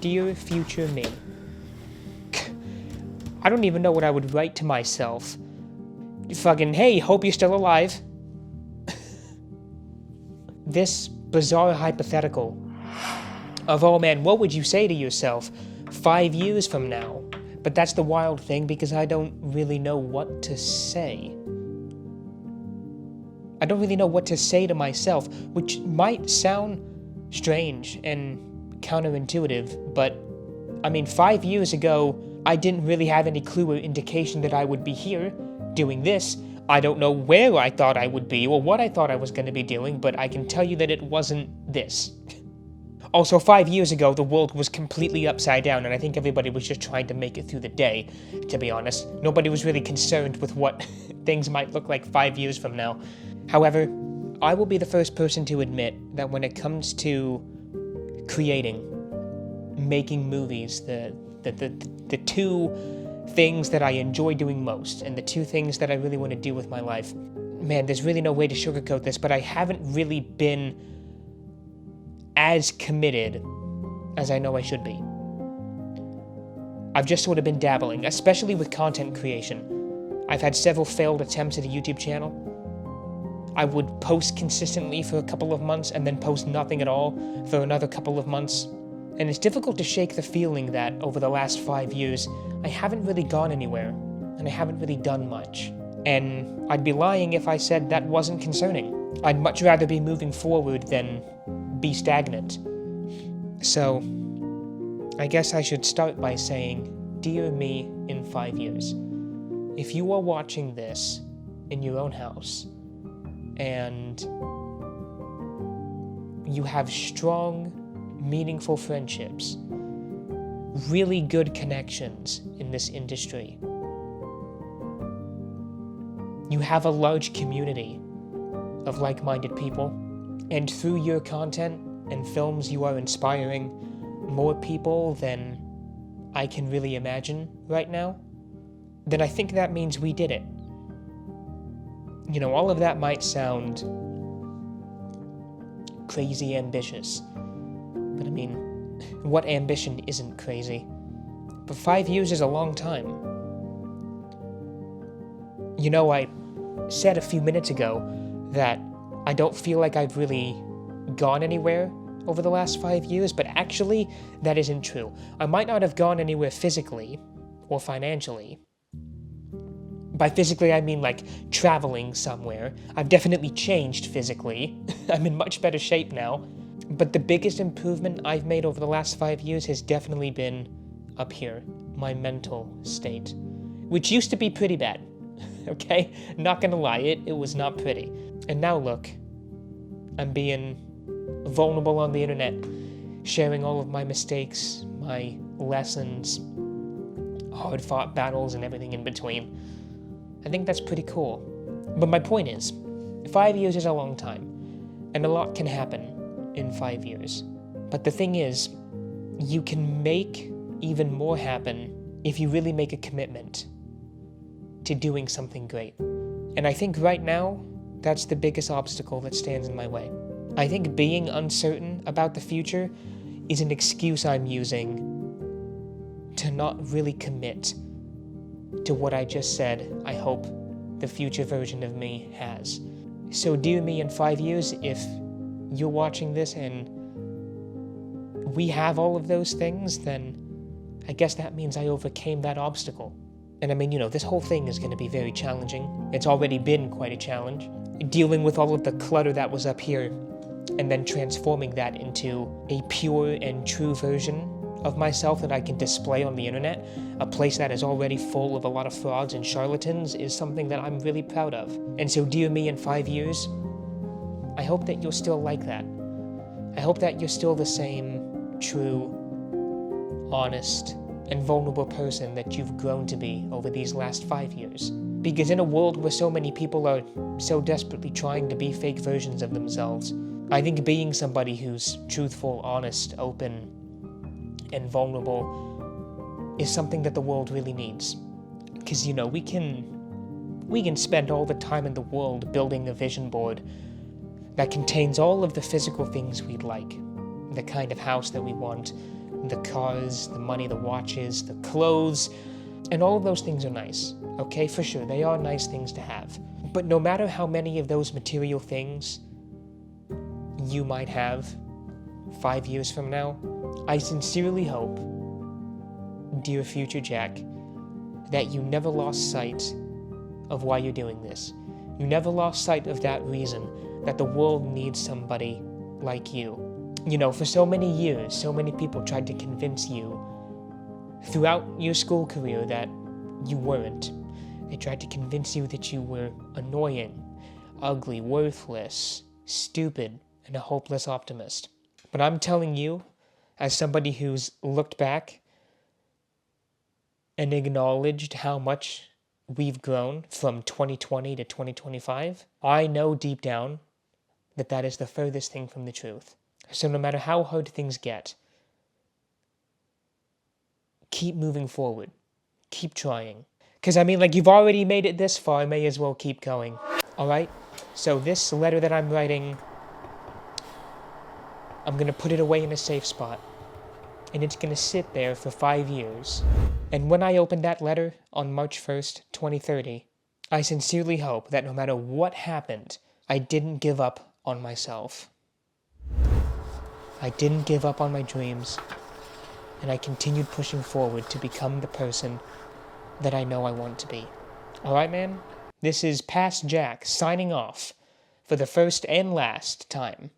Dear future me. I don't even know what I would write to myself. Fucking, hey, hope you're still alive. This bizarre hypothetical of, oh man, what would you say to yourself 5 years from now? But that's the wild thing, because I don't really know what to say. I don't really know what to say to myself, which might sound strange and counterintuitive, but I mean, 5 years ago, I didn't really have any clue or indication that I would be here doing this. I don't know where I thought I would be or what I thought I was going to be doing, but I can tell you that it wasn't this. Also, 5 years ago, the world was completely upside down, and I think everybody was just trying to make it through the day, to be honest. Nobody was really concerned with what things might look like 5 years from now. However, I will be the first person to admit that when it comes to creating, making movies, the two things that I enjoy doing most, and the two things that I really want to do with my life, man, there's really no way to sugarcoat this, but I haven't really been as committed as I know I should be. I've just sort of been dabbling, especially with content creation. I've had several failed attempts at a YouTube channel. I would post consistently for a couple of months and then post nothing at all for another couple of months. And it's difficult to shake the feeling that over the last 5 years, I haven't really gone anywhere, and I haven't really done much. And I'd be lying if I said that wasn't concerning. I'd much rather be moving forward than be stagnant. So, I guess I should start by saying, dear me in 5 years, if you are watching this in your own house, and you have strong, meaningful friendships, really good connections in this industry, you have a large community of like-minded people, and through your content and films you are inspiring more people than I can really imagine right now, then I think that means we did it. You know, all of that might sound crazy ambitious, but I mean, what ambition isn't crazy? But 5 years is a long time. You know, I said a few minutes ago that I don't feel like I've really gone anywhere over the last 5 years, but actually, that isn't true. I might not have gone anywhere physically or financially. By physically, I mean like traveling somewhere. I've definitely changed physically. I'm in much better shape now. But the biggest improvement I've made over the last 5 years has definitely been up here, my mental state, which used to be pretty bad, okay? Not gonna lie, it was not pretty. And now look, I'm being vulnerable on the internet, sharing all of my mistakes, my lessons, hard-fought battles, and everything in between. I think that's pretty cool. But my point is, 5 years is a long time, and a lot can happen in 5 years. But the thing is, you can make even more happen if you really make a commitment to doing something great. And I think right now, that's the biggest obstacle that stands in my way. I think being uncertain about the future is an excuse I'm using to not really commit to what I just said I hope the future version of me has. So dear me in 5 years, if you're watching this and we have all of those things, then I guess that means I overcame that obstacle. And I mean, you know, this whole thing is going to be very challenging. It's already been quite a challenge. Dealing with all of the clutter that was up here and then transforming that into a pure and true version of myself that I can display on the internet, a place that is already full of a lot of frauds and charlatans, is something that I'm really proud of. And so dear me in 5 years, I hope that you're still like that. I hope that you're still the same true, honest, and vulnerable person that you've grown to be over these last 5 years. Because in a world where so many people are so desperately trying to be fake versions of themselves, I think being somebody who's truthful, honest, open, and vulnerable is something that the world really needs. Because, you know, we can spend all the time in the world building a vision board that contains all of the physical things we'd like, the kind of house that we want, the cars, the money, the watches, the clothes, and all of those things are nice, okay? For sure, they are nice things to have. But no matter how many of those material things you might have 5 years from now, I sincerely hope, dear future Jack, that you never lost sight of why you're doing this. You never lost sight of that reason, that the world needs somebody like you. You know, for so many years, so many people tried to convince you throughout your school career that you weren't. They tried to convince you that you were annoying, ugly, worthless, stupid, and a hopeless optimist. But I'm telling you, as somebody who's looked back and acknowledged how much we've grown from 2020 to 2025, I know deep down that that is the furthest thing from the truth. So no matter how hard things get, keep moving forward. Keep trying. Because, I mean, like, you've already made it this far, may as well keep going. Alright? So this letter that I'm writing, I'm going to put it away in a safe spot. And it's going to sit there for 5 years. And when I open that letter on March 1st, 2030, I sincerely hope that no matter what happened, I didn't give up on myself. I didn't give up on my dreams, and I continued pushing forward to become the person that I know I want to be. Alright, man? This is Past Jack signing off for the first and last time.